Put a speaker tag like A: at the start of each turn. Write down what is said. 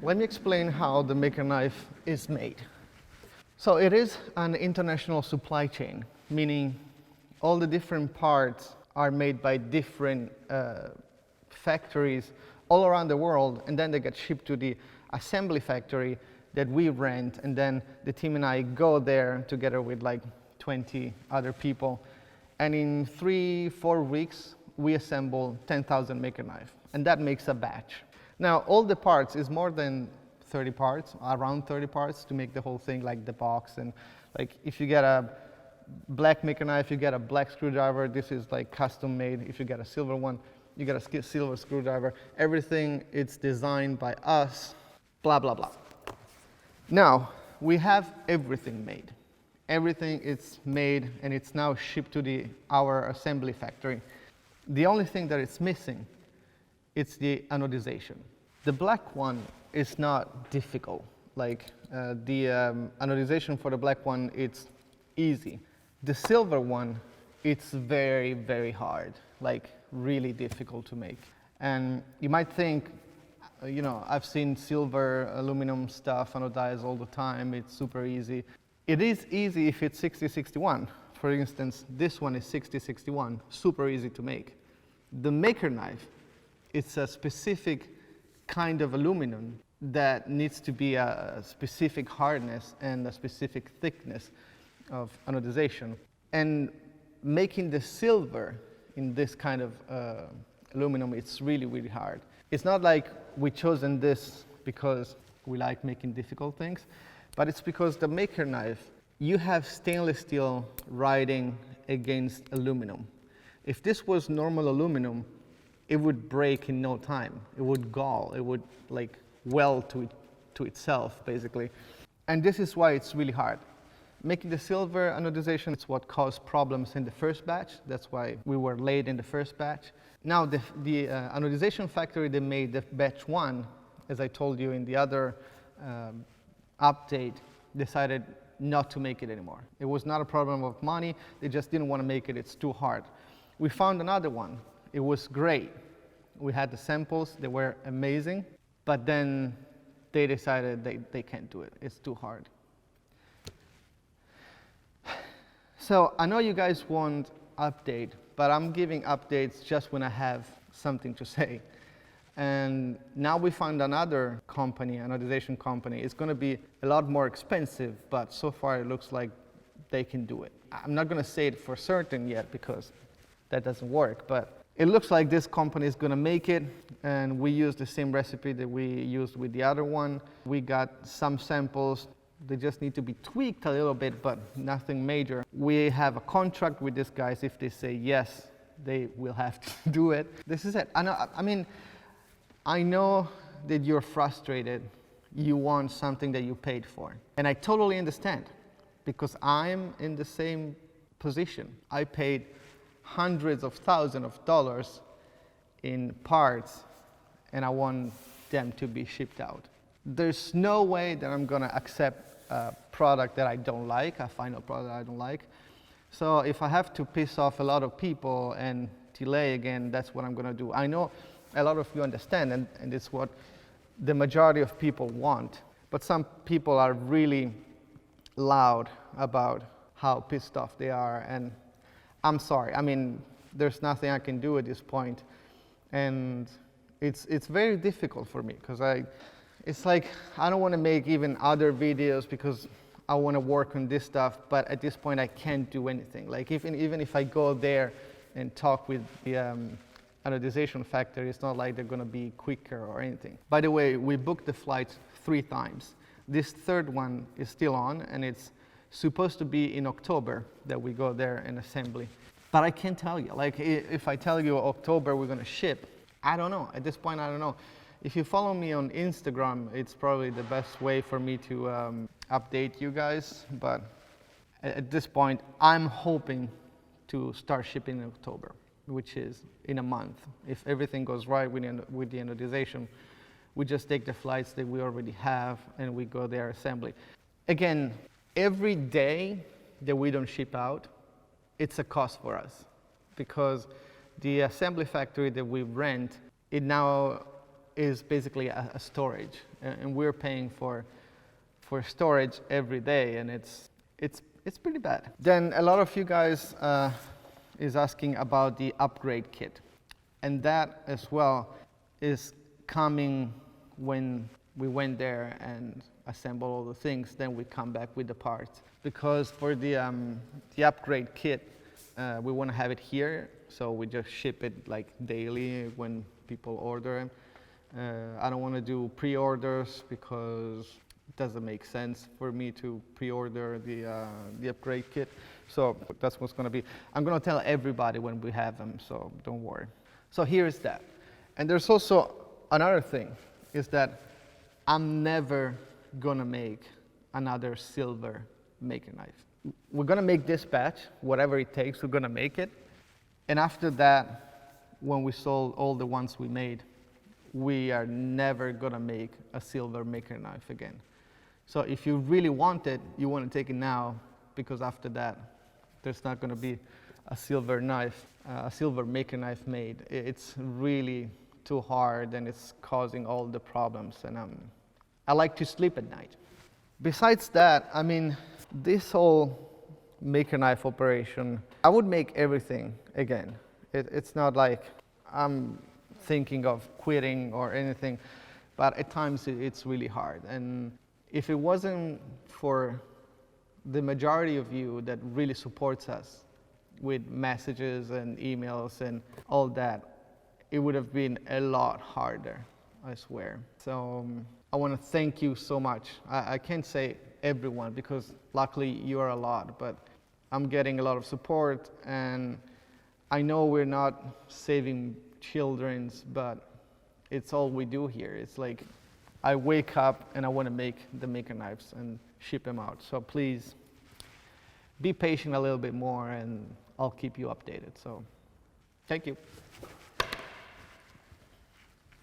A: Let me explain how the maker knife is made. So it is an international supply chain, meaning all the different parts are made by different factories all around the world, and then they get shipped to the assembly factory that we rent, and then the team and I go there together with like 20 other people, and in 3-4 weeks we assemble 10,000 maker knife, and that makes a batch. Now all the parts is more than 30 parts, around 30 parts to make the whole thing, like the box, and like if you get a black maker knife, you get a black screwdriver. This is like custom made. If you get a silver one, you get a silver screwdriver. Everything it's designed by us, blah, blah, blah. Now, we have everything made. Everything is made and it's now shipped to our assembly factory. The only thing that it's missing, it's the anodization. The black one is not difficult. Like the anodization for the black one, it's easy. The silver one, it's very, very hard, like really difficult to make. And you might think, you know, I've seen silver, aluminum stuff anodized all the time, it's super easy. It is easy if it's 6061. For instance, this one is 6061, super easy to make. The maker knife, it's a specific kind of aluminum that needs to be a specific hardness and a specific thickness of anodization. And making the silver in this kind of aluminum, it's really, really hard. It's not like we chosen this because we like making difficult things, but it's because the maker knife, you have stainless steel riding against aluminum. If this was normal aluminum, it would break in no time. It would gall, it would like weld to itself, basically. And this is why it's really hard. Making the silver anodization is what caused problems in the first batch. That's why we were late in the first batch. Now the anodization factory, they made the batch 1, as I told you in the other update, decided not to make it anymore. It was not a problem of money, they just didn't want to make it, it's too hard. We found another one, it was great. We had the samples, they were amazing, but then they decided they can't do it, it's too hard. So I know you guys want update, but I'm giving updates just when I have something to say. And now we found another company, an anodization company. It's going to be a lot more expensive, but so far it looks like they can do it. I'm not going to say it for certain yet because that doesn't work, but it looks like this company is going to make it, and we use the same recipe that we used with the other one. We got some samples. They just need to be tweaked a little bit, but nothing major. We have a contract with these guys. If they say yes, they will have to do it. This is it. I know that you're frustrated. You want something that you paid for. And I totally understand, because I'm in the same position. I paid hundreds of thousands of dollars in parts, and I want them to be shipped out. There's no way that I'm going to accept a product that I don't like, a final product I don't like. So if I have to piss off a lot of people and delay again, that's what I'm going to do. I know a lot of you understand, and it's what the majority of people want. But some people are really loud about how pissed off they are, and I'm sorry. I mean, there's nothing I can do at this point. And it's very difficult for me, because it's like I don't want to make even other videos because I want to work on this stuff, but at this point I can't do anything. Like even if I go there and talk with the anodization factory, it's not like they're going to be quicker or anything. By the way, we booked the flights 3 times. This third one is still on, and it's supposed to be in October that we go there and assembly. But I can't tell you. Like if I tell you October we're going to ship, I don't know. At this point, I don't know. If you follow me on Instagram, it's probably the best way for me to update you guys. But at this point, I'm hoping to start shipping in October, which is in a month. If everything goes right with the anodization, we just take the flights that we already have and we go there assembly. Again, every day that we don't ship out, it's a cost for us, because the assembly factory that we rent, it now is basically a storage, and we're paying for storage every day, and it's pretty bad. Then a lot of you guys is asking about the upgrade kit, and that as well is coming when we went there and assemble all the things. Then we come back with the parts, because for the upgrade kit, we want to have it here, so we just ship it like daily when people order them. I don't want to do pre-orders because it doesn't make sense for me to pre-order the upgrade kit. So that's what's going to be. I'm going to tell everybody when we have them, so don't worry. So here's that. And there's also another thing, is that I'm never going to make another silver maker knife. We're going to make this batch, whatever it takes, we're going to make it. And after that, when we sold all the ones we made, we are never going to make a silver maker knife again. So if you really want it, you want to take it now, because after that, there's not going to be a silver knife, a silver maker knife made. It's really too hard, and it's causing all the problems. And I like to sleep at night. Besides that, I mean, this whole maker knife operation, I would make everything again. It's not like I'm thinking of quitting or anything, but at times it's really hard. And if it wasn't for the majority of you that really supports us with messages and emails and all that, it would have been a lot harder, I swear. So I want to thank you so much. I can't say everyone, because luckily you are a lot, but I'm getting a lot of support, and I know we're not saving children's, but it's all we do here. It's like I wake up and I want to make the maker knives and ship them out. So please be patient a little bit more, and I'll keep you updated. So thank you.